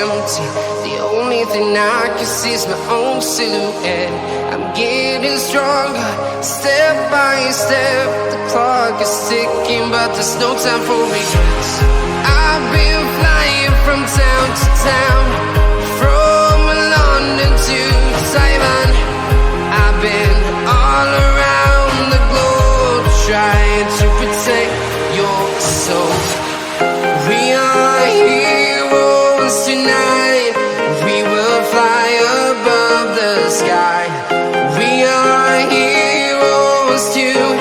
empty. The only thing I can see is my own silhouette. I'm getting stronger, step by step. The clock is ticking, but there's no time for regrets. I've been flying from town to town, from London to Taiwan. I've been all around the globe, trying to protect your soul. We are heroes tonight. We will fly above the sky. We are heroes tonight.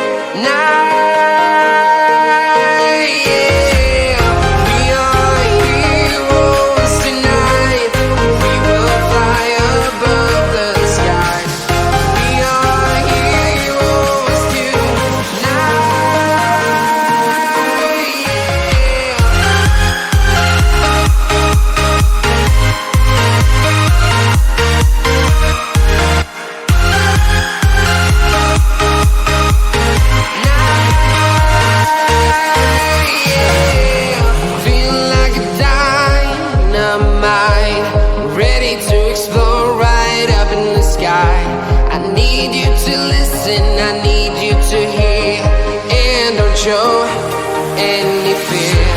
Yeah. We are heroes tonight. We will fly above the sky. We are heroes tonight. Feel like a dynamite, ready to explode right up in the sky. I need you to listen, I need you to hear, and don't show any fear.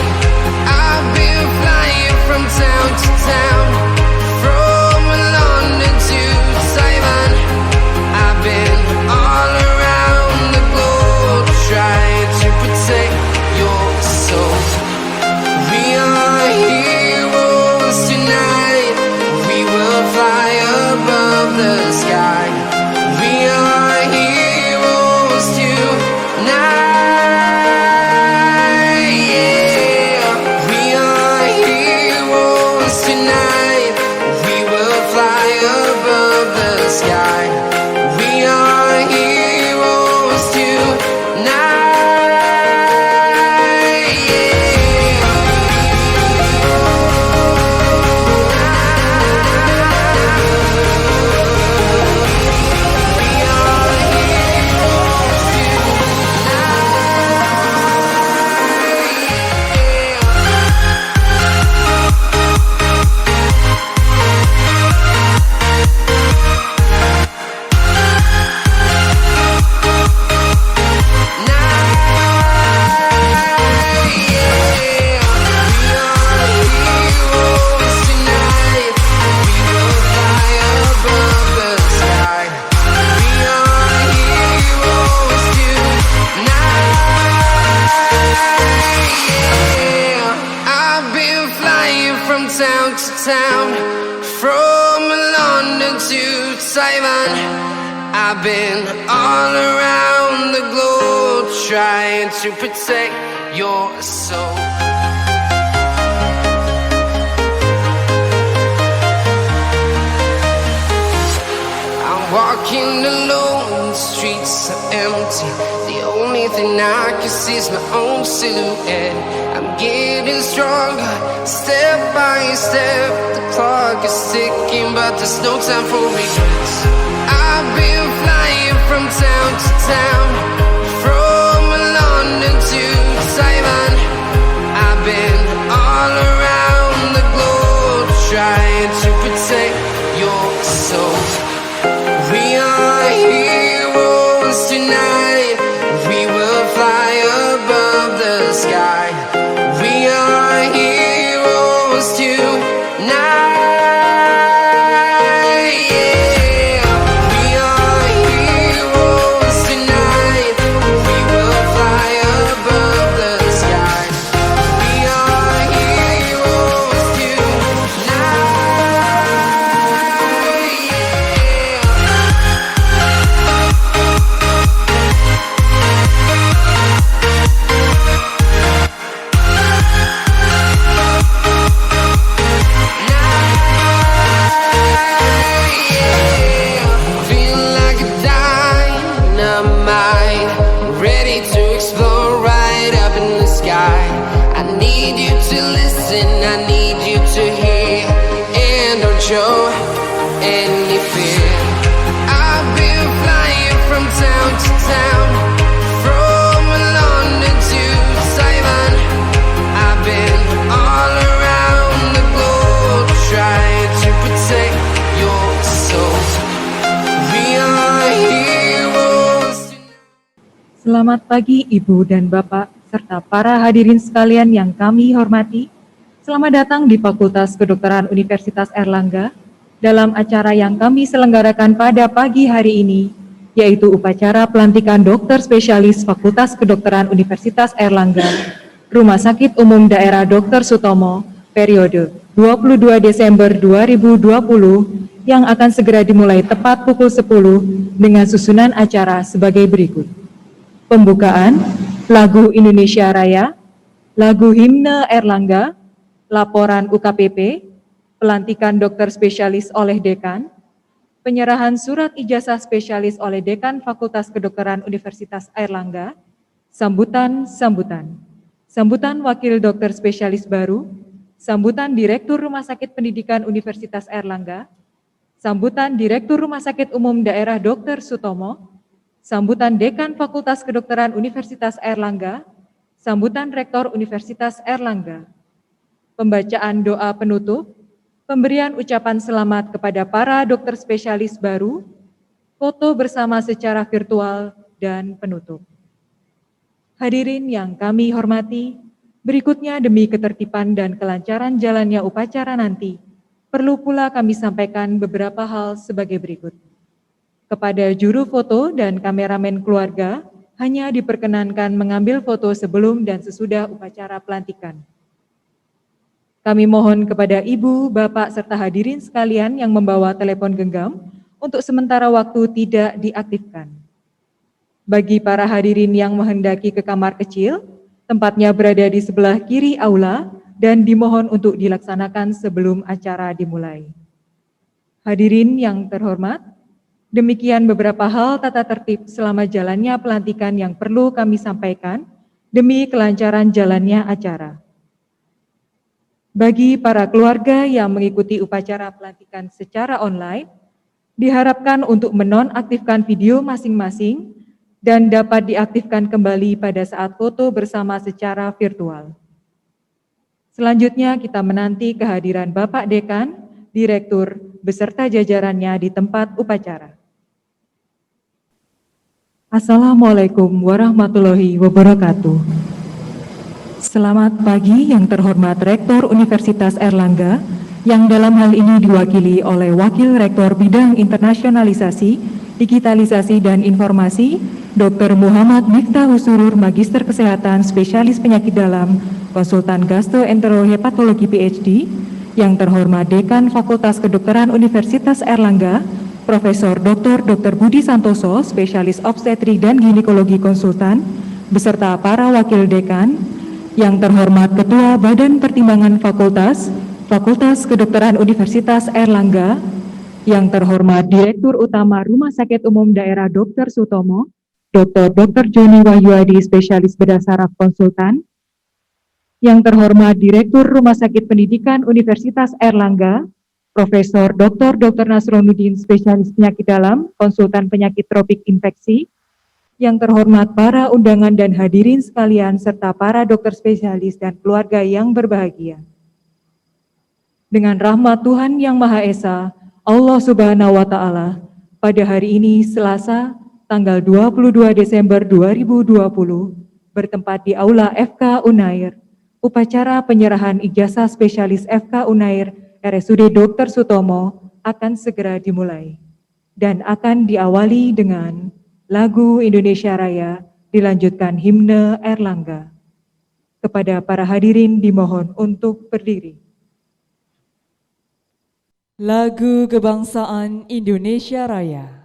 I've been flying from town to town, from London to Taiwan. I've been all around the globe, trying to protect your soul. We are heroes tonight. We will fly above the sky. We are heroes tonight. Yeah. We are heroes tonight. We will fly above the sky. We are heroes tonight. Town to town, from London to Taiwan. I've been all around the globe, trying to protect your soul. I'm walking alone, the streets are empty. The only thing I can see is my own silhouette. I'm getting stronger, step by step. The clock is ticking, but there's no time for regrets. I've been flying from town to town, from London to Taiwan. I've been all around the globe, trying to protect your soul. We are heroes tonight. We will fly above the sky. We are heroes tonight. Yeah. We are heroes tonight. We will fly above the sky. We are heroes tonight. Feel like a dynamite, ready to explode right up in the sky. I need you to listen, I need you to hear, and don't show any fear. I've been flying from town to town, from London to Taiwan. I've been all around the globe, trying Selamat pagi Ibu dan Bapak, serta para hadirin sekalian yang kami hormati. Selamat datang di Fakultas Kedokteran Universitas Airlangga dalam acara yang kami selenggarakan pada pagi hari ini, yaitu upacara pelantikan dokter spesialis Fakultas Kedokteran Universitas Airlangga, Rumah Sakit Umum Daerah Dr. Sutomo, periode 22 Desember 2020, yang akan segera dimulai tepat pukul 10 dengan susunan acara sebagai berikut. Pembukaan, lagu Indonesia Raya, lagu himne Airlangga, laporan UKPP, pelantikan dokter spesialis oleh dekan, penyerahan surat ijazah spesialis oleh dekan Fakultas Kedokteran Universitas Airlangga, sambutan wakil dokter spesialis baru, sambutan Direktur Rumah Sakit Pendidikan Universitas Airlangga, sambutan Direktur Rumah Sakit Umum Daerah Dr. Sutomo, sambutan Dekan Fakultas Kedokteran Universitas Airlangga, sambutan Rektor Universitas Airlangga, pembacaan doa penutup, pemberian ucapan selamat kepada para dokter spesialis baru, foto bersama secara virtual, dan penutup. Hadirin yang kami hormati, berikutnya demi ketertiban dan kelancaran jalannya upacara nanti, perlu pula kami sampaikan beberapa hal sebagai berikut. Kepada juru foto dan kameramen keluarga, hanya diperkenankan mengambil foto sebelum dan sesudah upacara pelantikan. Kami mohon kepada Ibu, Bapak, serta hadirin sekalian yang membawa telepon genggam untuk sementara waktu tidak diaktifkan. Bagi para hadirin yang menghendaki ke kamar kecil, tempatnya berada di sebelah kiri aula dan dimohon untuk dilaksanakan sebelum acara dimulai. Hadirin yang terhormat, demikian beberapa hal tata tertib selama jalannya pelantikan yang perlu kami sampaikan demi kelancaran jalannya acara. Bagi para keluarga yang mengikuti upacara pelantikan secara online, diharapkan untuk menonaktifkan video masing-masing dan dapat diaktifkan kembali pada saat foto bersama secara virtual. Selanjutnya kita menanti kehadiran Bapak Dekan, Direktur, beserta jajarannya di tempat upacara. Assalamualaikum warahmatullahi wabarakatuh. Selamat pagi yang terhormat Rektor Universitas Airlangga, yang dalam hal ini diwakili oleh Wakil Rektor Bidang Internasionalisasi, Digitalisasi dan Informasi, Dr. Muhammad Miftahul Surur, Magister Kesehatan, Spesialis Penyakit Dalam, Konsultan Gastroenterohepatologi PhD, yang terhormat Dekan Fakultas Kedokteran Universitas Airlangga, Profesor Dr. Budi Santoso, Spesialis Obstetrik dan Ginekologi Konsultan, beserta para wakil dekan, yang terhormat Ketua Badan Pertimbangan Fakultas Kedokteran Universitas Airlangga, yang terhormat Direktur Utama Rumah Sakit Umum Daerah Dr. Sutomo, Dr. Joni Wahyuadi, Spesialis Bedah Saraf Konsultan, yang terhormat Direktur Rumah Sakit Pendidikan Universitas Airlangga, Profesor Dr. Nasronuddin, Spesialis Penyakit Dalam, Konsultan Penyakit Tropik Infeksi, yang terhormat para undangan dan hadirin sekalian, serta para dokter spesialis dan keluarga yang berbahagia. Dengan rahmat Tuhan Yang Maha Esa, Allah Subhanahu wa Ta'ala, pada hari ini Selasa, tanggal 22 Desember 2020, bertempat di Aula FK Unair, upacara penyerahan ijazah spesialis FK Unair RSUD Dr. Sutomo akan segera dimulai dan akan diawali dengan lagu Indonesia Raya, dilanjutkan himne Airlangga. Kepada para hadirin dimohon untuk berdiri. Lagu Kebangsaan Indonesia Raya.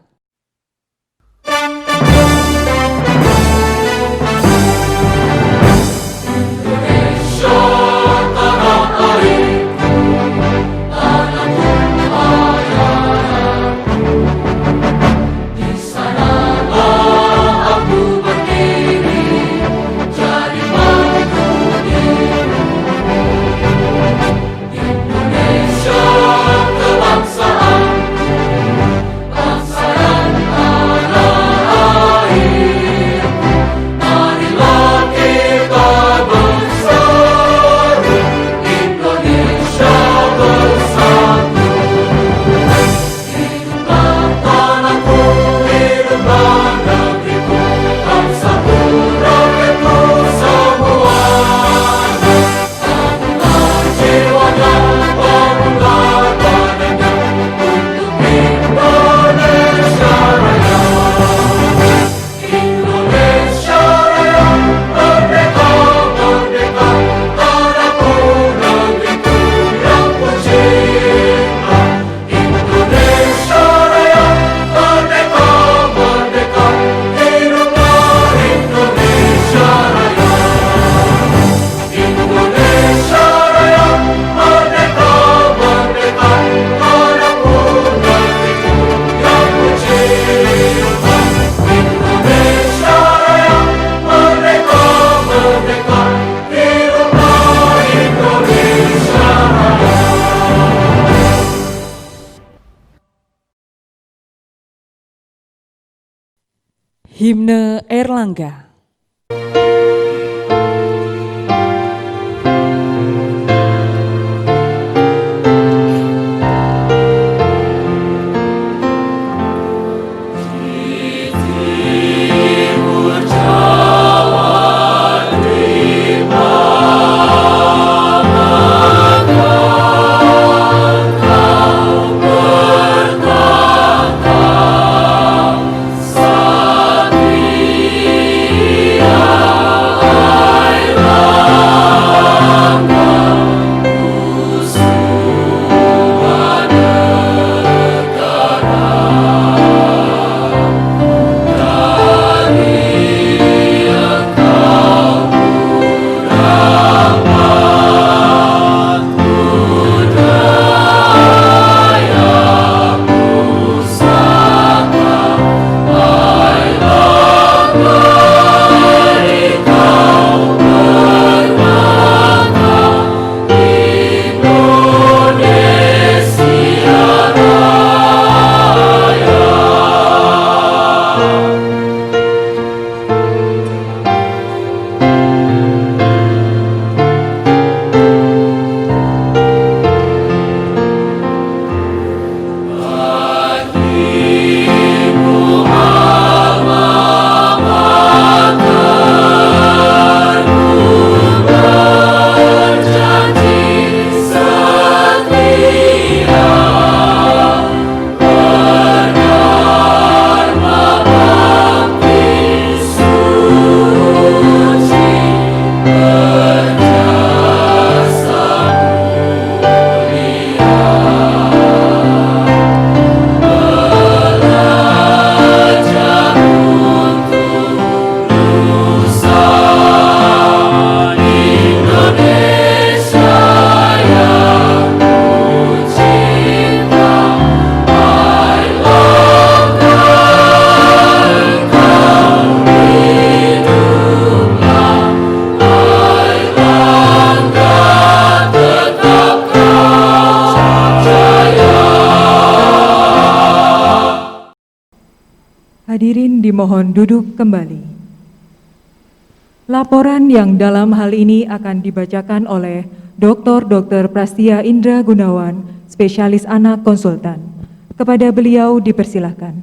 Bangsa Himne Erlangga. Hadirin dimohon duduk kembali. Laporan yang dalam hal ini akan dibacakan oleh Dr. Prastia Indra Gunawan, spesialis anak konsultan. Kepada beliau dipersilahkan.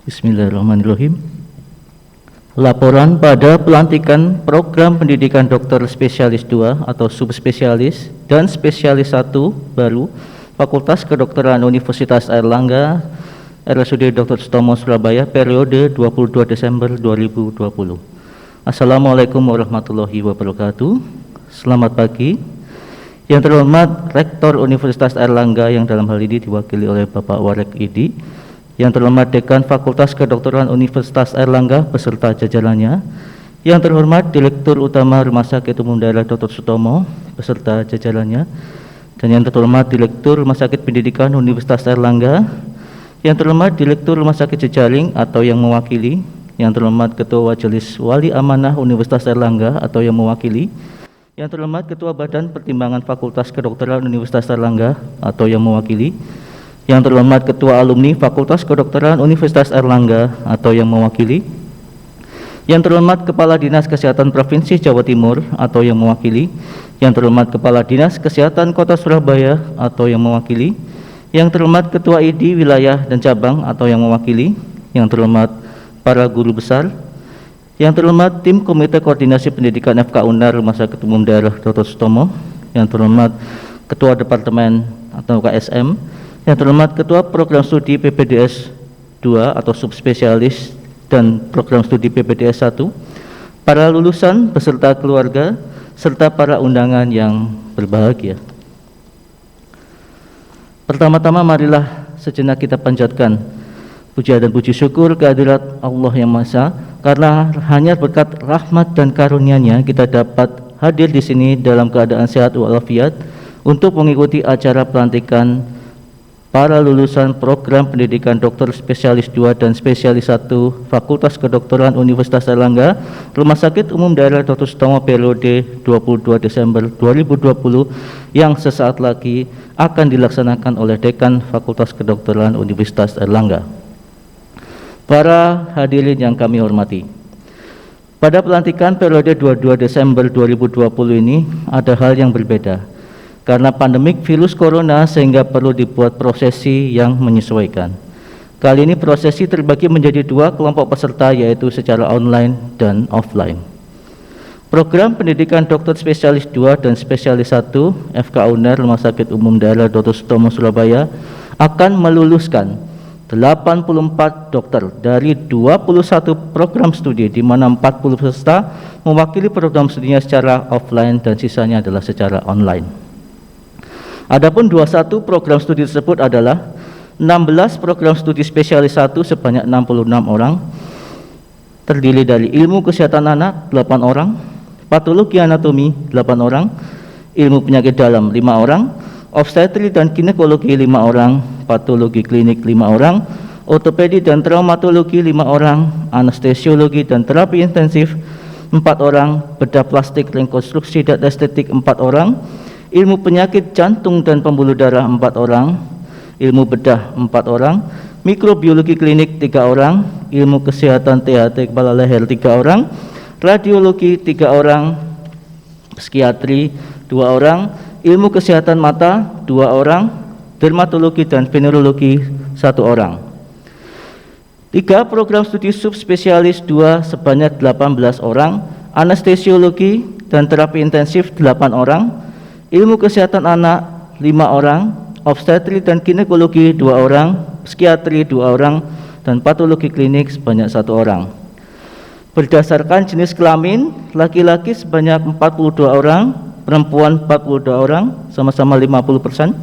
Bismillahirrahmanirrahim. Laporan pada pelantikan program pendidikan dokter spesialis 2 atau subspesialis dan spesialis 1 baru Fakultas Kedokteran Universitas Airlangga RSUD Dr. Sutomo Surabaya periode 22 Desember 2020. Assalamualaikum warahmatullahi wabarakatuh. Selamat pagi. Yang terhormat Rektor Universitas Airlangga yang dalam hal ini diwakili oleh Bapak Warek Idi. Yang terhormat Dekan Fakultas Kedokteran Universitas Airlangga beserta jajarannya. Yang terhormat Direktur Utama Rumah Sakit Umum Daerah Dr. Sutomo beserta jajarannya. Dan yang terhormat Direktur Rumah Sakit Pendidikan Universitas Airlangga. Yang terhormat Direktur Rumah Sakit Jejaring atau yang mewakili, yang terhormat Ketua Majelis Wali Amanah Universitas Airlangga atau yang mewakili, yang terhormat Ketua Badan Pertimbangan Fakultas Kedokteran Universitas Airlangga atau yang mewakili, yang terhormat Ketua Alumni Fakultas Kedokteran Universitas Airlangga atau yang mewakili, yang terhormat Kepala Dinas Kesehatan Provinsi Jawa Timur atau yang mewakili, yang terhormat Kepala Dinas Kesehatan Kota Surabaya atau yang mewakili, yang terhormat Ketua ID Wilayah dan Cabang atau yang mewakili, yang terhormat para guru besar, yang terhormat tim Komite Koordinasi Pendidikan FK UNAR Rumah Sakit Umum Daerah Dr. Sutomo, yang terhormat Ketua Departemen atau KSM, yang terhormat Ketua Program Studi PPDS 2 atau Subspesialis dan Program Studi PPDS 1, para lulusan beserta keluarga, serta para undangan yang berbahagia. Pertama-tama marilah sejenak kita panjatkan puja dan puji syukur kehadirat Allah yang Maha Esa, karena hanya berkat rahmat dan karunia-Nya kita dapat hadir di sini dalam keadaan sehat walafiat untuk mengikuti acara pelantikan para lulusan program pendidikan dokter spesialis 2 dan spesialis 1 Fakultas Kedokteran Universitas Airlangga Rumah Sakit Umum Daerah Dr. Sutomo periode 22 Desember 2020 yang sesaat lagi akan dilaksanakan oleh Dekan Fakultas Kedokteran Universitas Airlangga. Para hadirin yang kami hormati, pada pelantikan periode 22 Desember 2020 ini ada hal yang berbeda. Karena pandemik virus corona sehingga perlu dibuat prosesi yang menyesuaikan. Kali ini prosesi terbagi menjadi dua kelompok peserta, yaitu secara online dan offline. Program pendidikan dokter spesialis 2 dan spesialis 1 FK UNER Rumah Sakit Umum Daerah Dr. Sutomo Surabaya akan meluluskan 84 dokter dari 21 program studi, di mana 40 peserta mewakili program studinya secara offline dan sisanya adalah secara online. Adapun 21 program studi tersebut adalah 16 program studi spesialis 1 sebanyak 66 orang, terdiri dari ilmu kesehatan anak 8 orang, patologi anatomi 8 orang, ilmu penyakit dalam 5 orang, obstetri dan ginekologi 5 orang, patologi klinik 5 orang, ortopedi dan traumatologi 5 orang, anestesiologi dan terapi intensif 4 orang, bedah plastik, rekonstruksi dan estetik 4 orang, ilmu penyakit jantung dan pembuluh darah 4 orang, ilmu bedah 4 orang, mikrobiologi klinik 3 orang, ilmu kesehatan THT kepala leher 3 orang, radiologi 3 orang, psikiatri 2 orang, ilmu kesehatan mata 2 orang, dermatologi dan venerologi 1 orang. 3 program studi subspesialis 2 sebanyak 18 orang, anestesiologi dan terapi intensif 8 orang, ilmu kesehatan anak 5 orang, obstetri dan ginekologi 2 orang, psikiatri 2 orang, dan patologi klinik sebanyak 1 orang. Berdasarkan jenis kelamin, laki-laki sebanyak 42 orang, perempuan 42 orang, sama-sama 50%.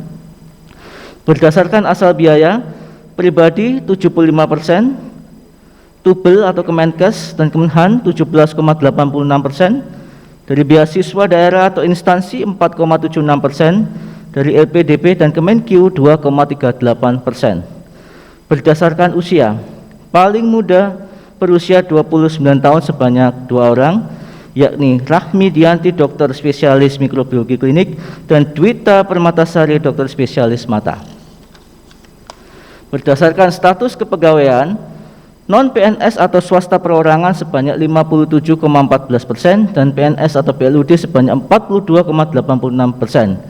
Berdasarkan asal biaya, pribadi 75%, Tubel atau Kemenkes dan Kemenhan 17,86%, dari beasiswa daerah atau instansi 4,76%, dari LPDP dan Kemenq 2,38%. Berdasarkan usia, paling muda berusia 29 tahun sebanyak 2 orang, yakni Rahmi Dianti dokter spesialis mikrobiologi klinik dan Dwita Permatasari dokter spesialis mata. Berdasarkan status kepegawaian, non-PNS atau swasta perorangan sebanyak 57,14% dan PNS atau PLUD sebanyak 42,86%.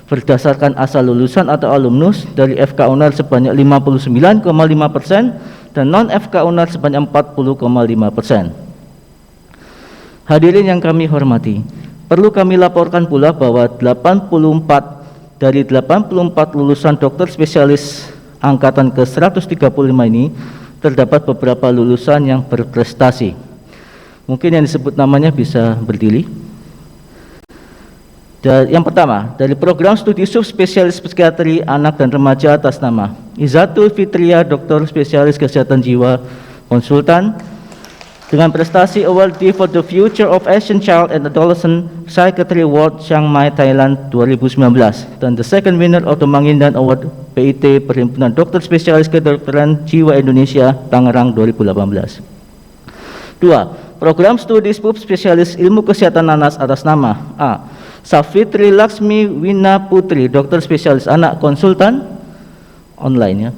Berdasarkan asal lulusan atau alumnus, dari FK UNER sebanyak 59,5% dan non-FK UNER sebanyak 40,5%. Hadirin yang kami hormati, perlu kami laporkan pula bahwa 84 dari 84 lulusan dokter spesialis angkatan ke-135 ini terdapat beberapa lulusan yang berprestasi. Mungkin yang disebut namanya bisa berdiri. Yang pertama, dari program studi subspesialis psikiatri anak dan remaja atas nama Izatul Fitria dokter spesialis kesehatan jiwa konsultan dengan prestasi awardee for the Future of Asian Child and Adolescent Psychiatry Award Chiang Mai, Thailand 2019, dan the second winner of the Mangindan Award PIT Perhimpunan Dokter Spesialis Kedokteran Jiwa Indonesia Tangerang 2018. 2. Program studi subspesialis ilmu kesehatan anak atas nama A. Safitri Laksmi Wina Putri dokter spesialis anak konsultan online ya,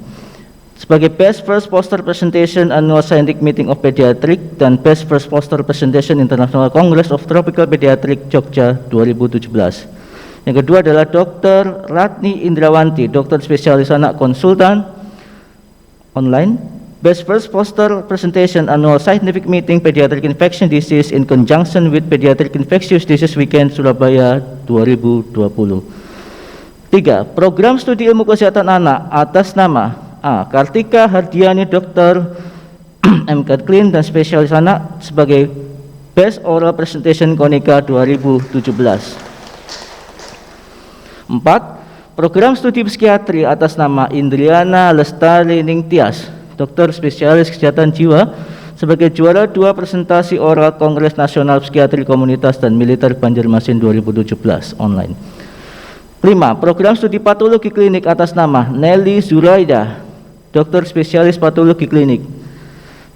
sebagai Best First Poster Presentation Annual Scientific Meeting of Pediatric dan Best First Poster Presentation International Congress of Tropical Pediatric Jogja 2017. Yang kedua adalah Dr. Ratni Indrawanti, dokter spesialis anak konsultan online, Best First Poster Presentation Annual Scientific Meeting Pediatric Infection Disease in conjunction with Pediatric Infectious Disease Weekend Surabaya 2020. 3. Program studi ilmu kesehatan anak atas nama A. Kartika Hardiani dokter MCAT Clean dan spesialis anak sebagai Best Oral Presentation Konica 2017. 4. Program studi psikiatri atas nama Indriana Lestari Ningtyas dokter spesialis kesehatan jiwa sebagai juara 2 presentasi oral Kongres Nasional Psikiatri Komunitas dan Militer Banjarmasin 2017 online. 5. Program studi patologi klinik atas nama Nelly Zuraida dokter spesialis patologi klinik.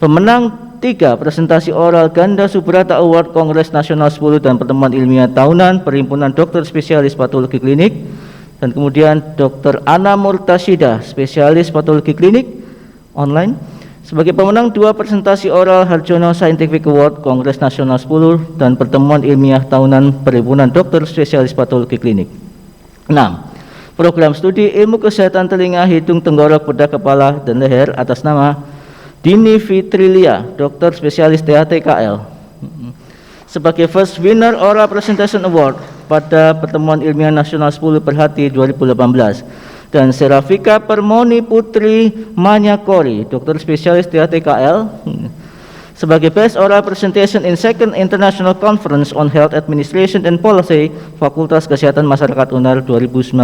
Pemenang 3 presentasi oral Ganda Subrata Award Kongres Nasional 10 dan Pertemuan Ilmiah Tahunan Perhimpunan Dokter Spesialis Patologi Klinik. Dan kemudian Dr. Ana Murtasyida spesialis patologi klinik online Sebagai pemenang 2 presentasi oral Harjono Scientific Award Kongres Nasional 10 dan pertemuan ilmiah tahunan Perhimpunan Dokter Spesialis Patologi Klinik. 6. Program studi ilmu kesehatan telinga, hidung, tenggorok, bedah kepala, dan leher atas nama Dini Fitrilia, dokter spesialis THTKL. Sebagai first winner oral presentation award pada pertemuan ilmiah nasional 10 Perhati 2018. Dan Serafika Permoni Putri Manyakori, dokter spesialis THTKL, sebagai best oral presentation in second international conference on health administration and policy Fakultas Kesehatan Masyarakat UNER 2019.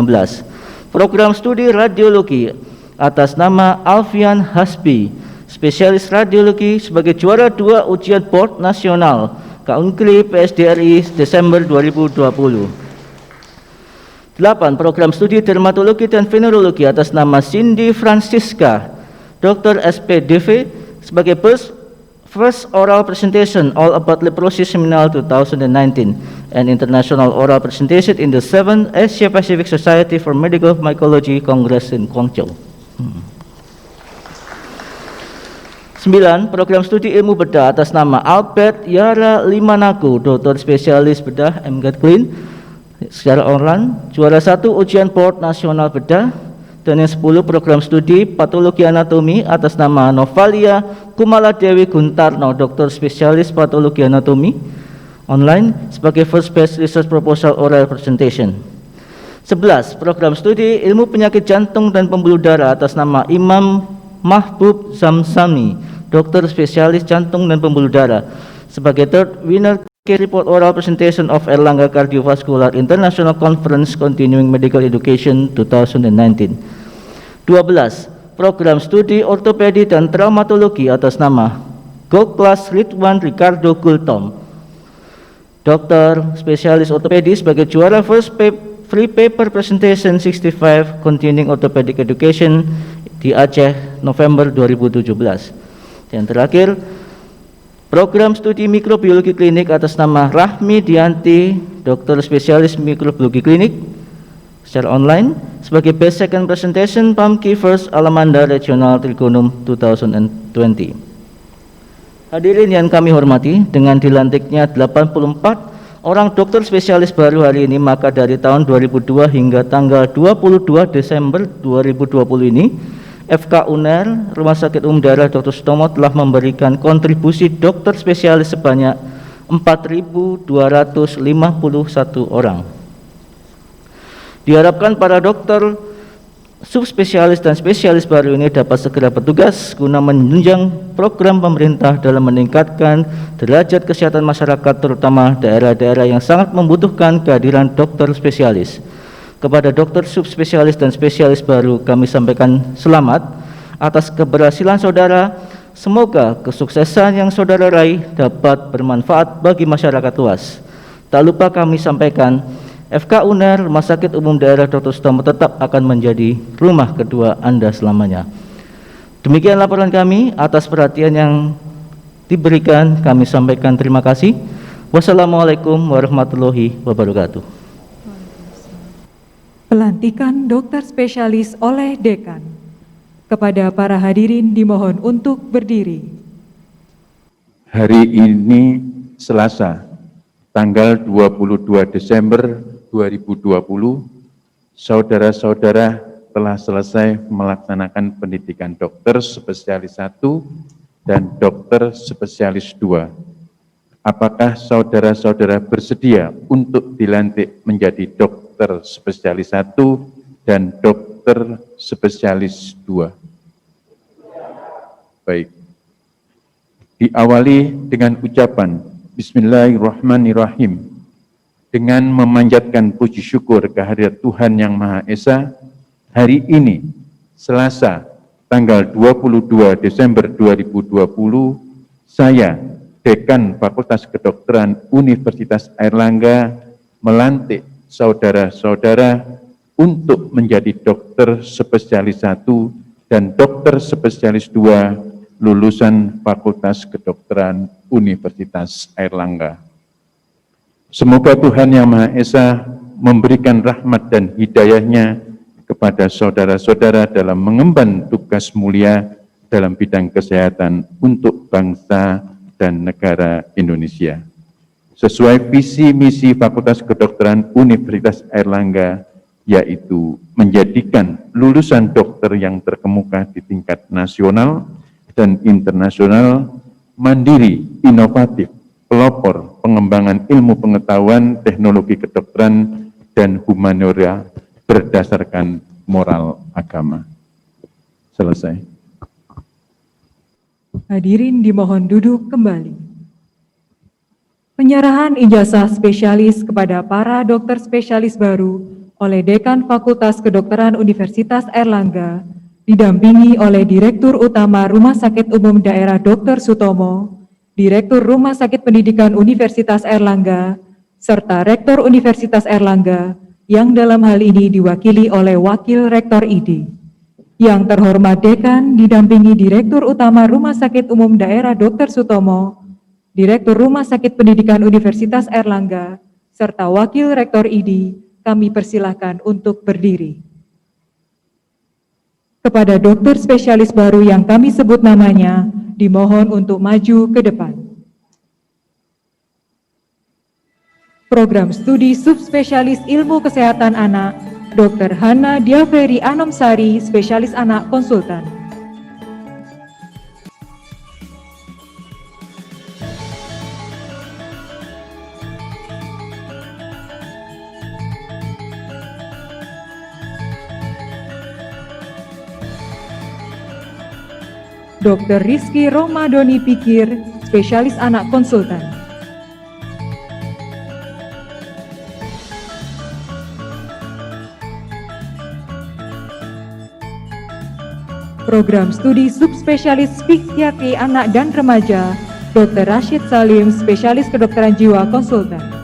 Program studi radiologi atas nama Alfian Hasbi, spesialis radiologi, sebagai juara 2 ujian board nasional Kaunkli PSDRI Desember 2020. 8. Program studi dermatologi dan venerologi atas nama Cindy Francisca, Dr. SPDV, sebagai first oral presentation all about leprosis seminal 2019 and international oral presentation in the 7th Asia Pacific Society for Medical Mycology Congress in Guangzhou. 9. Program studi ilmu bedah atas nama Albert Yara Limanaku, dokter spesialis bedah MGAT Clean, secara online, juara 1 ujian board nasional bedah. Dan yang 10 program studi patologi anatomi atas nama Novalia Kumaladewi Guntarno, dokter spesialis patologi anatomi, online, sebagai first best research proposal oral presentation. 11. Program studi ilmu penyakit jantung dan pembuluh darah atas nama Imam Mahbub Zamzami, dokter spesialis jantung dan pembuluh darah, sebagai third winner report oral presentation of Erlangga Cardiovascular International Conference Continuing Medical Education 2019. 12. Program studi ortopedi dan traumatologi atas nama Gold Class Ridwan Ricardo Gultom, dokter spesialis ortopedi, sebagai juara first free paper presentation 65 Continuing Orthopedic Education di Aceh November 2017. Dan terakhir, program studi mikrobiologi klinik atas nama Rahmi Dianti, dokter spesialis mikrobiologi klinik, secara online, sebagai best second presentation PAMKI First Alamanda Regional Trigonum 2020. Hadirin yang kami hormati, dengan dilantiknya 84 orang dokter spesialis baru hari ini, maka dari tahun 2002 hingga tanggal 22 Desember 2020 ini, FK UNER, Rumah Sakit Umum Daerah Dr. Sutomo, telah memberikan kontribusi dokter spesialis sebanyak 4.251 orang. Diharapkan para dokter subspesialis dan spesialis baru ini dapat segera bertugas guna menunjang program pemerintah dalam meningkatkan derajat kesehatan masyarakat, terutama daerah-daerah yang sangat membutuhkan kehadiran dokter spesialis. Kepada dokter subspesialis dan spesialis baru, kami sampaikan selamat atas keberhasilan saudara. Semoga kesuksesan yang saudara raih dapat bermanfaat bagi masyarakat luas. Tak lupa kami sampaikan, FK UNER, Rumah Sakit Umum Daerah Dr. Sutomo, tetap akan menjadi rumah kedua Anda selamanya. Demikian laporan kami. Atas perhatian yang diberikan, kami sampaikan terima kasih. Wassalamualaikum warahmatullahi wabarakatuh. Pelantikan dokter spesialis oleh Dekan. Kepada para hadirin dimohon untuk berdiri. Hari ini Selasa, tanggal 22 Desember 2020, saudara-saudara telah selesai melaksanakan pendidikan dokter spesialis 1 dan dokter spesialis 2. Apakah saudara-saudara bersedia untuk dilantik menjadi dokter spesialis 1 dan dokter spesialis 2? Baik. Diawali dengan ucapan Bismillahirrahmanirrahim. Dengan memanjatkan puji syukur kehadirat Tuhan Yang Maha Esa, hari ini, Selasa, tanggal 22 Desember 2020, saya, Dekan Fakultas Kedokteran Universitas Airlangga, melantik saudara-saudara untuk menjadi dokter spesialis 1 dan dokter spesialis 2 lulusan Fakultas Kedokteran Universitas Airlangga. Semoga Tuhan Yang Maha Esa memberikan rahmat dan hidayahnya kepada saudara-saudara dalam mengemban tugas mulia dalam bidang kesehatan untuk bangsa dan negara Indonesia. Sesuai visi misi Fakultas Kedokteran Universitas Airlangga, yaitu menjadikan lulusan dokter yang terkemuka di tingkat nasional dan internasional mandiri, inovatif, pelopor pengembangan ilmu pengetahuan, teknologi kedokteran, dan humaniora berdasarkan moral agama. Selesai. Hadirin dimohon duduk kembali. Penyerahan ijazah spesialis kepada para dokter spesialis baru oleh Dekan Fakultas Kedokteran Universitas Airlangga, didampingi oleh Direktur Utama Rumah Sakit Umum Daerah Dr. Sutomo, Direktur Rumah Sakit Pendidikan Universitas Airlangga, serta Rektor Universitas Airlangga, yang dalam hal ini diwakili oleh Wakil Rektor ID. Yang terhormat Dekan didampingi Direktur Utama Rumah Sakit Umum Daerah Dr. Sutomo, Direktur Rumah Sakit Pendidikan Universitas Airlangga, serta Wakil Rektor ID, kami persilahkan untuk berdiri. Kepada dokter spesialis baru yang kami sebut namanya, dimohon untuk maju ke depan. Program Studi Subspesialis Ilmu Kesehatan Anak, Dr. Hana Diaveri Anomsari, Spesialis Anak Konsultan. Dr. Rizky Romadoni Pikir, Spesialis Anak Konsultan. Program Studi Subspesialis Psikiatri Anak dan Remaja, Dr. Rashid Salim, Spesialis Kedokteran Jiwa Konsultan.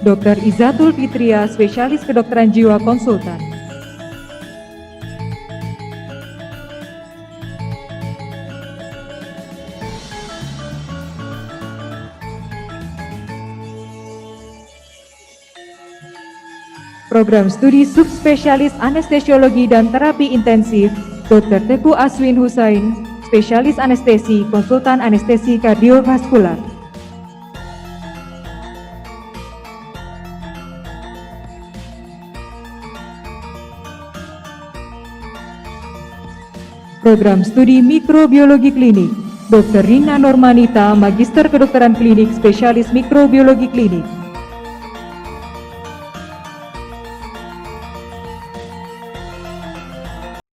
Dr. Izatul Fitria, Spesialis Kedokteran Jiwa Konsultan. Program Studi Subspesialis Anestesiologi dan Terapi Intensif, Dr. Teguh Aswin Husain, Spesialis Anestesi, Konsultan Anestesi Kardiovaskular. Program Studi Mikrobiologi Klinik, Dr. Rina Normanita, Magister Kedokteran Klinik, Spesialis Mikrobiologi Klinik.